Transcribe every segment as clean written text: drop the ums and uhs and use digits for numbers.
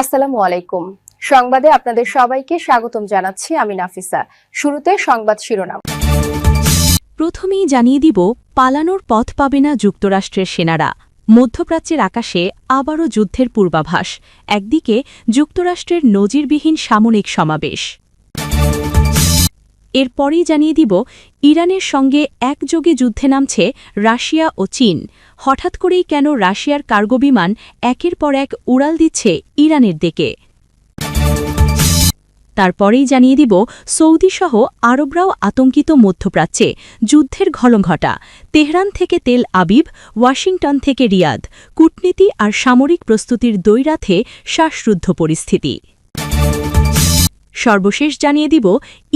আসসালামু আলাইকুম। সংবাদে আপনাদের সবাইকে স্বাগতম জানাচ্ছি আমি নাফিসা। শুরুতে সংবাদ শিরোনাম। প্রথমেই জানিয়ে দিব, পালানোর পথ পাবে না যুক্তরাষ্ট্রের সেনারা। মধ্যপ্রাচ্যের আকাশে আবারও যুদ্ধের পূর্বাভাস। একদিকে যুক্তরাষ্ট্রের নজিরবিহীন সামরিক সমাবেশ। এরপরেই জানিয়ে দিব, ইরানের সঙ্গে একযোগে যুদ্ধে নামছে রাশিয়া ও চীন। হঠাৎ করেই কেন রাশিয়ার কার্গো বিমান একের পর এক উড়াল দিচ্ছে ইরানের দিকে। তারপরেই জানিয়ে দিব, সৌদিসহ আরবরাও আতঙ্কিত মধ্যপ্রাচ্যে যুদ্ধের ঘলঘটা। তেহরান থেকে তেল আবিব, ওয়াশিংটন থেকে রিয়াদ, কূটনীতি আর সামরিক প্রস্তুতির দ্বৈরাথে শ্বাসরুদ্ধ পরিস্থিতি। সর্বশেষ জানিয়ে দিব,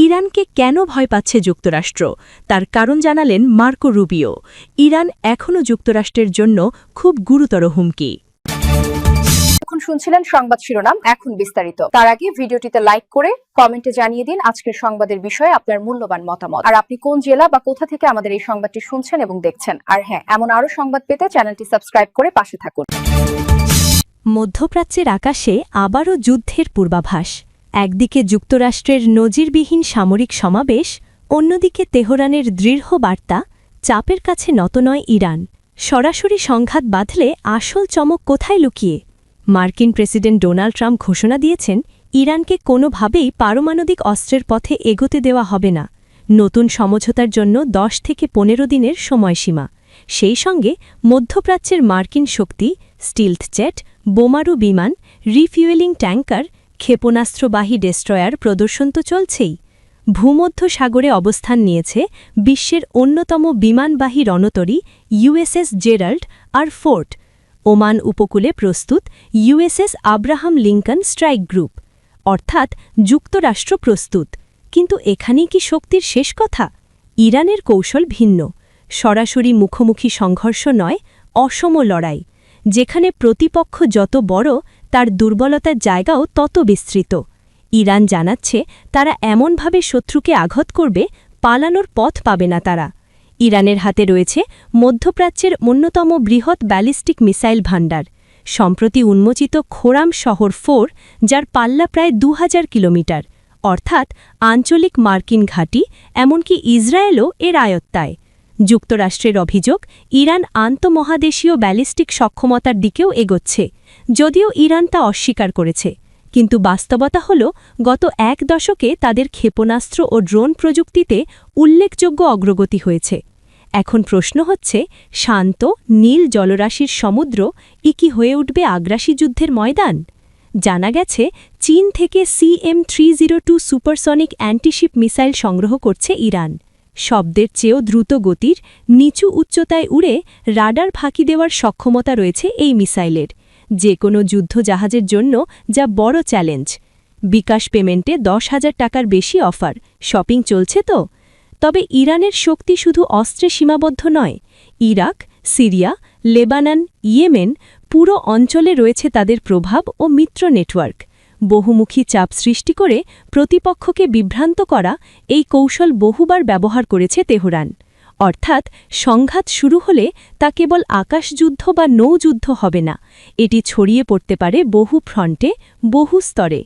ইরানকে কেন ভয় পাচ্ছে যুক্তরাষ্ট্র, তার কারণ জানালেন মার্কো রুবিও। ইরান এখনও যুক্তরাষ্ট্রের জন্য খুব গুরুতর হুমকি। এখন শুনছিলেন সংবাদ শিরোনাম, এখন বিস্তারিত। তার আগে ভিডিওটিতে লাইক করে কমেন্টে জানিয়ে দিন আজকের সংবাদের বিষয়ে আপনার মূল্যবান মতামত, আর আপনি কোন জেলা বা কোথা থেকে আমাদের এই সংবাদটি শুনছেন এবং দেখছেন। আর হ্যাঁ, এমন আরও সংবাদ পেতে চ্যানেলটি সাবস্ক্রাইব করে পাশে থাকুন। মধ্যপ্রাচ্যের আকাশে আবারও যুদ্ধের পূর্বাভাস। একদিকে যুক্তরাষ্ট্রের নজিরবিহীন সামরিক সমাবেশ, অন্যদিকে তেহরানের দৃঢ় বার্তা, চাপের কাছে নত নয় ইরান। সরাসরি সংঘাত বাঁধলে আসল চমক কোথায় লুকিয়ে? মার্কিন প্রেসিডেন্ট ডোনাল্ড ট্রাম্প ঘোষণা দিয়েছেন, ইরানকে কোনোভাবেই পারমাণবিক অস্ত্রের পথে এগোতে দেওয়া হবে না। নতুন সমঝোতার জন্য 10 থেকে 15 দিনের সময়সীমা। সেই সঙ্গে মধ্যপ্রাচ্যের মার্কিন শক্তি, স্টিলথ জেট, বোমারু বিমান, রিফিউয়েলিং ট্যাঙ্কার, ক্ষেপণাস্ত্রবাহী ডেস্ট্রয়ার প্রদর্শন তো চলছেই। ভূমধ্য সাগরে অবস্থান নিয়েছে বিশ্বের অন্যতম বিমানবাহী রণতরী USS Gerald R Ford. Oman উপকূলে প্রস্তুত USS Abraham Lincoln strike group. অর্থাৎ যুক্তরাষ্ট্র প্রস্তুত। কিন্তু এখানেই কি শক্তির শেষ কথা? ইরানের কৌশল ভিন্ন। সরাসরি মুখোমুখি সংঘর্ষ নয়, অসম লড়াই। যেখানে প্রতিপক্ষ যত বড়, তার দুর্বলতার জায়গাও তত বিস্তৃত। ইরান জানাচ্ছে, তারা এমনভাবে শত্রুকে আঘাত করবে, পালানোর পথ পাবে না তারা। ইরানের হাতে রয়েছে মধ্যপ্রাচ্যের অন্যতম বৃহৎ ব্যালিস্টিক মিসাইল ভাণ্ডার। সম্প্রতি উন্মোচিত খোরাম শহর 4, যার পাল্লা প্রায় 2000 কিলোমিটার, অর্থাৎ আঞ্চলিক মার্কিন ঘাঁটি, এমনকি ইসরায়েলও এর আয়ত্তায়। যুক্তরাষ্ট্রের অভিযোগ, ইরান আন্তঃমহাদেশীয় ব্যালিস্টিক সক্ষমতার দিকেও এগোচ্ছে, যদিও ইরান তা অস্বীকার করেছে। কিন্তু বাস্তবতা হল, গত 1 দশকে তাদের ক্ষেপণাস্ত্র ও ড্রোন প্রযুক্তিতে উল্লেখযোগ্য অগ্রগতি হয়েছে। এখন প্রশ্ন হচ্ছে, শান্ত নীল জলরাশির সমুদ্র কি হয়ে উঠবে আগ্রাসী যুদ্ধের ময়দান? জানা গেছে, চীন থেকে CM-302 সুপারসনিক অ্যান্টিশিপ মিসাইল সংগ্রহ করছে ইরান। শব্দের চেয়েও দ্রুত গতির, নিচু উচ্চতায় উড়ে রাডার ফাঁকি দেওয়ার সক্ষমতা রয়েছে এই মিসাইলের। যে কোনো যুদ্ধজাহাজের জন্য যা বড় চ্যালেঞ্জ। বিকাশ পেমেন্টে 10,000 টাকার বেশি অফার। শপিং চলছে তো? তবে ইরানের শক্তি শুধু অস্ত্রে সীমাবদ্ধ নয়। ইরাক, সিরিয়া, লেবানন, ইয়েমেন, পুরো অঞ্চলে রয়েছে তাদের প্রভাব ও মিত্র নেটওয়ার্ক। বহুমুখী চাপ সৃষ্টি করে প্রতিপক্ষকে বিভ্রান্ত করা এই কৌশল বহুবার ব্যবহার করেছে তেহরান। অর্থাৎ সংঘাত শুরু হলে তা কেবল আকাশযুদ্ধ বা নৌযুদ্ধ হবে না, এটি ছড়িয়ে পড়তে পারে বহু ফ্রন্টে, বহু স্তরে।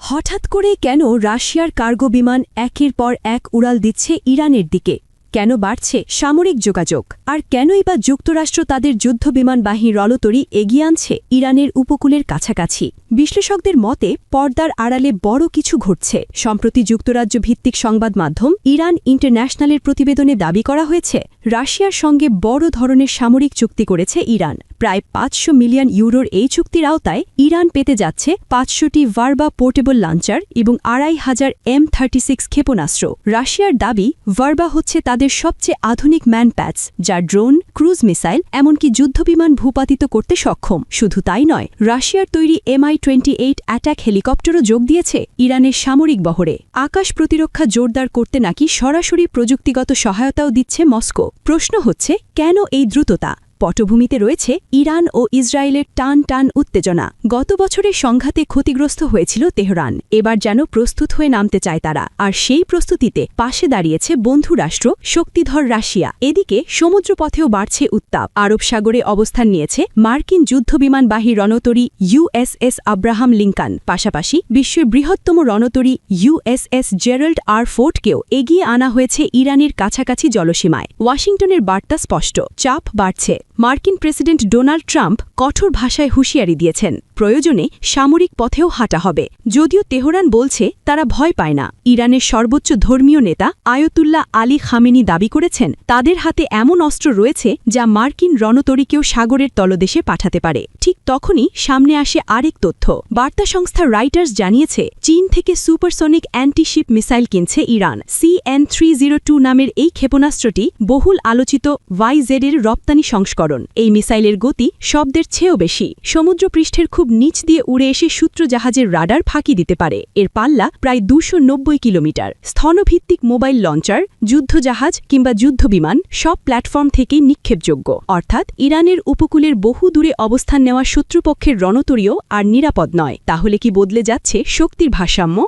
হঠাৎ করে কেন রাশিয়ার কার্গো বিমান একের পর এক উড়াল দিচ্ছে ইরানের দিকে? কেন বাড়ছে সামরিক যোগাযোগ? আর কেনই বা যুক্তরাষ্ট্র তাদের যুদ্ধবিমানবাহী রণতরী এগিয়ে আনছে ইরানের উপকূলের কাছাকাছি? বিশ্লেষকদের মতে, পর্দার আড়ালে বড় কিছু ঘটছে। সম্প্রতি যুক্তরাজ্য ভিত্তিক সংবাদ মাধ্যম ইরান ইন্টারন্যাশনালের প্রতিবেদনে দাবি করা হয়েছে, রাশিয়ার সঙ্গে বড় ধরনের সামরিক চুক্তি করেছে ইরান। প্রায় 500 মিলিয়ন ইউরোর এই চুক্তির আওতায় ইরান পেতে যাচ্ছে 500টি ভার্বা পোর্টেবল লঞ্চার এবং 2500 M36 ক্ষেপণাস্ত্র। রাশিয়ার দাবি, ভার্বা হচ্ছে তাদের সবচেয়ে আধুনিক ম্যানপ্যাডস, যা ড্রোন, ক্রুজ মিসাইল, এমনকি যুদ্ধবিমান ভূপাতিত করতে সক্ষম। শুধু তাই নয়, রাশিয়ার তৈরি Mi-28 অ্যাটাক হেলিকপ্টারও যোগ দিয়েছে ইরানের সামরিক বহরে। আকাশ প্রতিরক্ষা জোরদার করতে নাকি সরাসরি প্রযুক্তিগত সহায়তাও দিচ্ছে মস্কো। প্রশ্ন হচ্ছে, কেন এই দ্রুততা? পটভূমিতে রয়েছে ইরান ও ইসরায়েলের টান টান উত্তেজনা। গত বছরের সংঘাতে ক্ষতিগ্রস্ত হয়েছিল তেহরান, এবার যেন প্রস্তুত হয়ে নামতে চায় তারা, আর সেই প্রস্তুতিতে পাশে দাঁড়িয়েছে বন্ধু রাষ্ট্র শক্তিধর রাশিয়া। এদিকে সমুদ্রপথেও বাড়ছে উত্তাপ। আরব সাগরে অবস্থান নিয়েছে মার্কিন যুদ্ধবিমানবাহী রণতরী USS আব্রাহাম লিঙ্কন, পাশাপাশি বিশ্বের বৃহত্তম রণতরী USS জেরাল্ড আর ফোর্ডকেও এগিয়ে আনা হয়েছে ইরানের কাছাকাছি জলসীমায়। ওয়াশিংটনের বার্তা স্পষ্ট, চাপ বাড়ছে। মার্কিন প্রেসিডেন্ট ডোনাল্ড ট্রাম্প কঠোর ভাষায় হুঁশিয়ারি দিয়েছেন, প্রয়োজনে সামরিক পথেও হাঁটা হবে। যদিও তেহরান বলছে তারা ভয় পায় না। ইরানের সর্বোচ্চ ধর্মীয় নেতা আয়াতুল্লাহ আলী খামেনি দাবি করেছেন তাদের হাতে এমন অস্ত্র রয়েছে যা মার্কিন রণতরীকেও সাগরের তলদেশে পাঠাতে পারে। ঠিক তখনই সামনে আসে আরেক তথ্য। বার্তা সংস্থা রাইটার্স জানিয়েছে চীন থেকে সুপারসনিক অ্যান্টিশিপ মিসাইল কিনছে ইরান। CN-302 নামের এই ক্ষেপণাস্ত্রটি বহুল আলোচিত YZ এর রপ্তানি সংস্করণ। এই মিসাইলের গতি শব্দের চেয়েও বেশি। সমুদ্রপৃষ্ঠের খুব নিচ দিয়ে উড়ে এসে সূত্রজাহাজের রাডার ফাঁকি দিতে পারে। এর পাল্লা প্রায় 290 কিলোমিটার। স্থলভিত্তিক মোবাইল লঞ্চার, যুদ্ধজাহাজ কিংবা যুদ্ধবিমান সব প্ল্যাটফর্ম থেকেই নিক্ষেপযোগ্য। অর্থাৎ ইরানের উপকূলের বহু দূরে অবস্থান নেওয়া শত্রুপক্ষের রণতরীও আর নিরাপদ নয়। তাহলে কি বদলে যাচ্ছে শক্তির ভারসাম্য?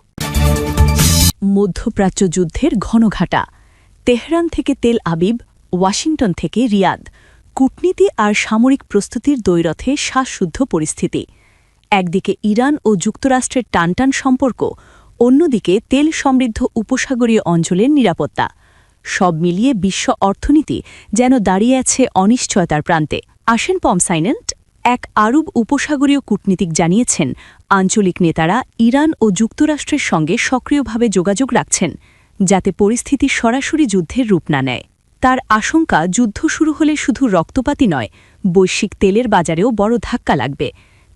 মধ্যপ্রাচ্য যুদ্ধের ঘনঘাটা। তেহরান থেকে তেল আবিব, ওয়াশিংটন থেকে রিয়াদ। কূটনীতি আর সামরিক প্রস্তুতির দ্বৈরথে শ্বাসরুদ্ধ পরিস্থিতি। একদিকে ইরান ও যুক্তরাষ্ট্রের টানটান সম্পর্ক, অন্যদিকে তেল সমৃদ্ধ উপসাগরীয় অঞ্চলের নিরাপত্তা। সব মিলিয়ে বিশ্ব অর্থনীতি যেন দাঁড়িয়ে আছে অনিশ্চয়তার প্রান্তে। আসেন পমসাইনেন্ট, এক আরব উপসাগরীয় কূটনীতিক জানিয়েছেন আঞ্চলিক নেতারা ইরান ও যুক্তরাষ্ট্রের সঙ্গে সক্রিয়ভাবে যোগাযোগ রাখছেন, যাতে পরিস্থিতি সরাসরি যুদ্ধের রূপ না নেয়। তার আশঙ্কা যুদ্ধ শুরু হলে শুধু রক্তপাতই নয়, বৈশ্বিক তেলের বাজারেও বড় ধাক্কা লাগবে।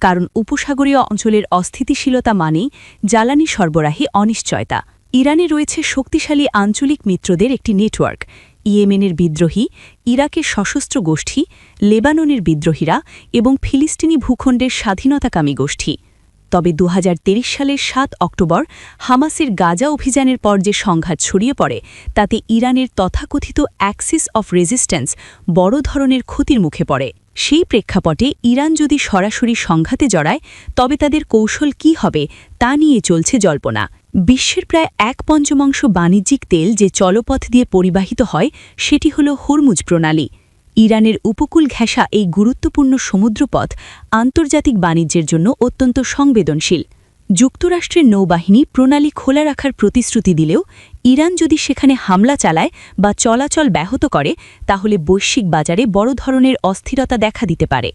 কারণ উপসাগরীয় অঞ্চলের অস্থিতিশীলতা মানেই জ্বালানি সরবরাহে অনিশ্চয়তা। ইরানে রয়েছে শক্তিশালী আঞ্চলিক মিত্রদের একটি নেটওয়ার্ক। ইয়েমেনের বিদ্রোহী, ইরাকের সশস্ত্র গোষ্ঠী, লেবাননের বিদ্রোহীরা এবং ফিলিস্তিনি ভূখণ্ডের স্বাধীনতাকামী গোষ্ঠী। তবে 2023 সালের 7 অক্টোবর হামাসের গাজা অভিযানের পর যে সংঘাত ছড়িয়ে পড়ে, তাতে ইরানের তথাকথিত অ্যাক্সিস অফ রেজিস্ট্যান্স বড় ধরনের ক্ষতির মুখে পড়ে। সেই প্রেক্ষাপটে ইরান যদি সরাসরি সংঘাতে জড়ায়, তবে তাদের কৌশল কী হবে তা নিয়ে চলছে জল্পনা। বিশ্বের প্রায় 1/5 বাণিজ্যিক তেল যে জলপথ দিয়ে পরিবাহিত হয়, সেটি হল হরমুজ প্রণালী। ইরানের উপকূল ঘেঁষা এই গুরুত্বপূর্ণ সমুদ্রপথ আন্তর্জাতিক বাণিজ্যের জন্য অত্যন্ত সংবেদনশীল। যুক্তরাষ্ট্রের নৌবাহিনী প্রণালী খোলা রাখার প্রতিশ্রুতি দিলেও ইরান যদি সেখানে হামলা চালায় বা চলাচল ব্যাহত করে, তাহলে বৈশ্বিক বাজারে বড় ধরনের অস্থিরতা দেখা দিতে পারে।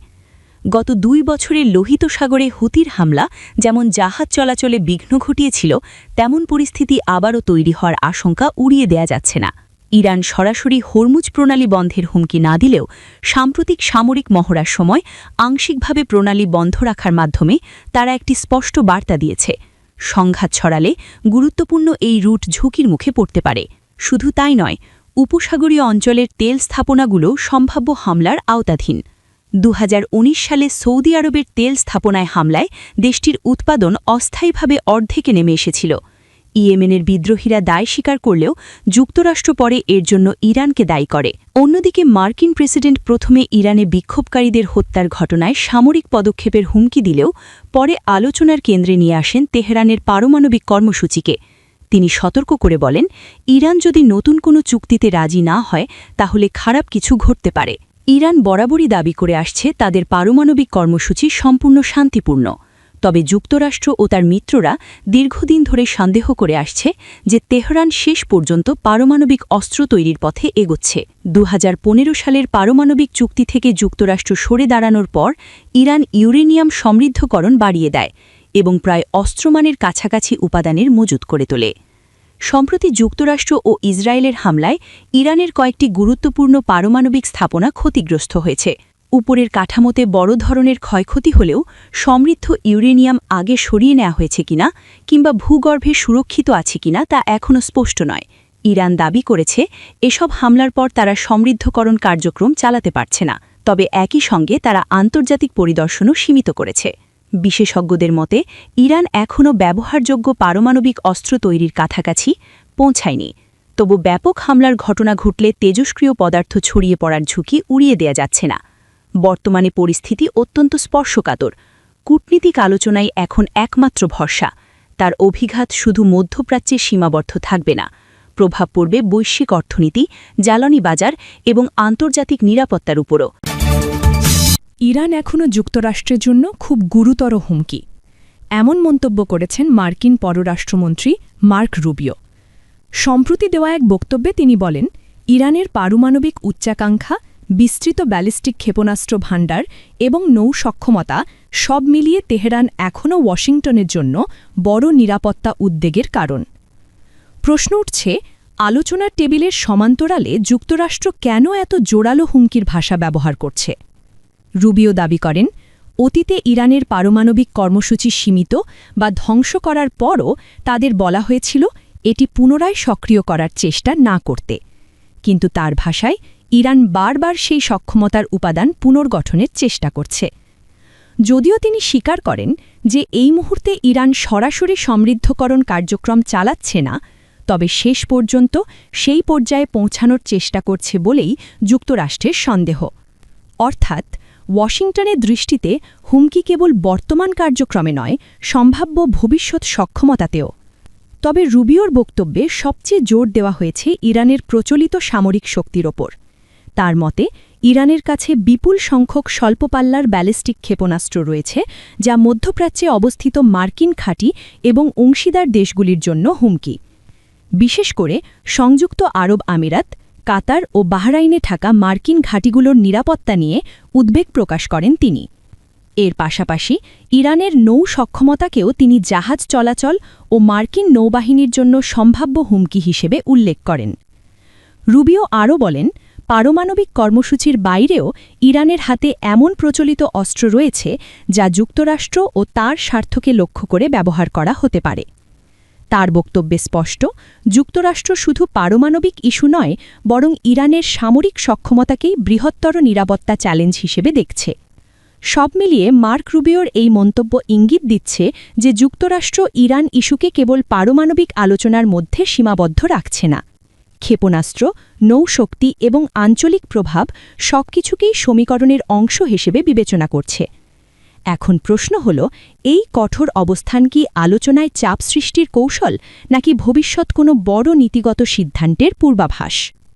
গত 2 বছরের লোহিত সাগরে হুতির হামলা যেমন জাহাজ চলাচলে বিঘ্ন ঘটিয়েছিল, তেমন পরিস্থিতি আবারও তৈরি হওয়ার আশঙ্কা উড়িয়ে দেয়া যাচ্ছে না। ইরান সরাসরি হরমুজ প্রণালী বন্ধের হুমকি না দিলেও সাম্প্রতিক সামরিক মহড়ার সময় আংশিকভাবে প্রণালী বন্ধ রাখার মাধ্যমে তারা একটি স্পষ্ট বার্তা দিয়েছে। সংঘাত ছড়ালে গুরুত্বপূর্ণ এই রুট ঝুঁকির মুখে পড়তে পারে। শুধু তাই নয়, উপসাগরীয় অঞ্চলের তেল স্থাপনাগুলো সম্ভাব্য হামলার আওতাধীন। 2019 সালে সৌদি আরবের তেল স্থাপনায় হামলায় দেশটির উৎপাদন অস্থায়ীভাবে অর্ধেকে নেমে এসেছিল। ইয়েমেনের বিদ্রোহীরা দায় স্বীকার করলেও যুক্তরাষ্ট্র পরে এর জন্য ইরানকে দায়ী করে। অন্যদিকে মার্কিন প্রেসিডেন্ট প্রথমে ইরানে বিক্ষোভকারীদের হত্যার ঘটনায় সামরিক পদক্ষেপের হুমকি দিলেও পরে আলোচনার কেন্দ্রে নিয়ে আসেন তেহরানের পারমাণবিক কর্মসূচিকে। তিনি সতর্ক করে বলেন, ইরান যদি নতুন কোনো চুক্তিতে রাজি না হয়, তাহলে খারাপ কিছু ঘটতে পারে। ইরান বরাবরই দাবি করে আসছে তাদের পারমাণবিক কর্মসূচি সম্পূর্ণ শান্তিপূর্ণ। তবে যুক্তরাষ্ট্র ও তার মিত্ররা দীর্ঘদিন ধরে সন্দেহ করে আসছে যে তেহরান শেষ পর্যন্ত পারমাণবিক অস্ত্র তৈরির পথে এগোচ্ছে। 2015 সালের পারমাণবিক চুক্তি থেকে যুক্তরাষ্ট্র সরে দাঁড়ানোর পর ইরান ইউরেনিয়াম সমৃদ্ধকরণ বাড়িয়ে দেয় এবং প্রায় অস্ত্রমানের কাছাকাছি উপাদানের মজুত করে তোলে। সম্প্রতি যুক্তরাষ্ট্র ও ইসরায়েলের হামলায় ইরানের কয়েকটি গুরুত্বপূর্ণ পারমাণবিক স্থাপনা ক্ষতিগ্রস্ত হয়েছে। উপরের কাঠামোতে বড় ধরনের ক্ষয়ক্ষতি হলেও সমৃদ্ধ ইউরেনিয়াম আগে সরিয়ে নেওয়া হয়েছে কিনা কিংবা ভূগর্ভে সুরক্ষিত আছে কিনা তা এখনও স্পষ্ট নয়। ইরান দাবি করেছে এসব হামলার পর তারা সমৃদ্ধকরণ কার্যক্রম চালাতে পারছে না, তবে একই সঙ্গে তারা আন্তর্জাতিক পরিদর্শনও সীমিত করেছে। বিশেষজ্ঞদের মতে ইরান এখনও ব্যবহারযোগ্য পারমাণবিক অস্ত্র তৈরির কাছাকাছি পৌঁছায়নি। তবু ব্যাপক হামলার ঘটনা ঘটলে তেজস্ক্রিয় পদার্থ ছড়িয়ে পড়ার ঝুঁকি উড়িয়ে দেয়া যাচ্ছে না। বর্তমানে পরিস্থিতি অত্যন্ত স্পর্শকাতর। কূটনীতিক আলোচনায় এখন একমাত্র ভরসা। তার অভিঘাত শুধু মধ্যপ্রাচ্যে সীমাবদ্ধ থাকবে না, প্রভাব পড়বে বৈশ্বিক অর্থনীতি, জ্বালানি বাজার এবং আন্তর্জাতিক নিরাপত্তার উপরও। ইরান এখনও যুক্তরাষ্ট্রের জন্য খুব গুরুতর হুমকি, এমন মন্তব্য করেছেন মার্কিন পররাষ্ট্রমন্ত্রী মার্ক রুবিও। সম্প্রতি দেওয়া এক বক্তব্যে তিনি বলেন, ইরানের পারমাণবিক উচ্চাকাঙ্ক্ষা, বিস্তৃত ব্যালিস্টিক ক্ষেপণাস্ত্র ভাণ্ডার এবং নৌ সক্ষমতা সব মিলিয়ে তেহরান এখনও ওয়াশিংটনের জন্য বড় নিরাপত্তা উদ্বেগের কারণ। প্রশ্ন উঠছে, আলোচনার টেবিলের সমান্তরালে যুক্তরাষ্ট্র কেন এত জোরালো হুমকির ভাষা ব্যবহার করছে? রুবিও দাবি করেন, অতীতে ইরানের পারমাণবিক কর্মসূচি সীমিত বা ধ্বংস করার পরও তাদের বলা হয়েছিল এটি পুনরায় সক্রিয় করার চেষ্টা না করতে। কিন্তু তার ভাষায় ইরান বারবার সেই সক্ষমতার উপাদান পুনর্গঠনের চেষ্টা করছে। যদিও তিনি স্বীকার করেন যে এই মুহূর্তে ইরান সরাসরি সমৃদ্ধকরণ কার্যক্রম চালাচ্ছে না, তবে শেষ পর্যন্ত সেই পর্যায়ে পৌঁছানোর চেষ্টা করছে বলেই যুক্তরাষ্ট্রের সন্দেহ। অর্থাৎ ওয়াশিংটনের দৃষ্টিতে হুমকি কেবল বর্তমান কার্যক্রমে নয়, সম্ভাব্য ভবিষ্যৎ সক্ষমতাতেও। তবে রুবিওর বক্তব্যে সবচেয়ে জোর দেওয়া হয়েছে ইরানের প্রচলিত সামরিক শক্তির ওপর। তার মতে, ইরানের কাছে বিপুল সংখ্যক স্বল্পপাল্লার ব্যালিস্টিক ক্ষেপণাস্ত্র রয়েছে, যা মধ্যপ্রাচ্যে অবস্থিত মার্কিন ঘাঁটি এবং অংশীদার দেশগুলির জন্য হুমকি। বিশেষ করে সংযুক্ত আরব আমিরাত, কাতার ও বাহরাইনে থাকা মার্কিন ঘাঁটিগুলোর নিরাপত্তা নিয়ে উদ্বেগ প্রকাশ করেন তিনি। এর পাশাপাশি ইরানের নৌ সক্ষমতাকেও তিনি জাহাজ চলাচল ও মার্কিন নৌবাহিনীর জন্য সম্ভাব্য হুমকি হিসেবে উল্লেখ করেন। রুবিও আরও বলেন, পারমাণবিক কর্মসূচির বাইরেও ইরানের হাতে এমন প্রচলিত অস্ত্র রয়েছে যা যুক্তরাষ্ট্র ও তার স্বার্থকে লক্ষ্য করে ব্যবহার করা হতে পারে। তার বক্তব্যে স্পষ্ট, যুক্তরাষ্ট্র শুধু পারমাণবিক ইস্যু নয়, বরং ইরানের সামরিক সক্ষমতাকেই বৃহত্তর নিরাপত্তা চ্যালেঞ্জ হিসেবে দেখছে। সব মিলিয়ে মার্ক রুবিওর এই মন্তব্য ইঙ্গিত দিচ্ছে যে যুক্তরাষ্ট্র ইরান ইস্যুকে কেবল পারমাণবিক আলোচনার মধ্যে সীমাবদ্ধ রাখছে না। ক্ষেপণাস্ত্র, নৌশক্তি এবং আঞ্চলিক প্রভাব সবকিছুকেই সমীকরণের অংশ হিসেবে বিবেচনা করছে। এখন প্রশ্ন হল, এই কঠোর অবস্থান কি আলোচনায় চাপ সৃষ্টির কৌশল, নাকি ভবিষ্যৎ কোনো বড় নীতিগত সিদ্ধান্তের পূর্বাভাস?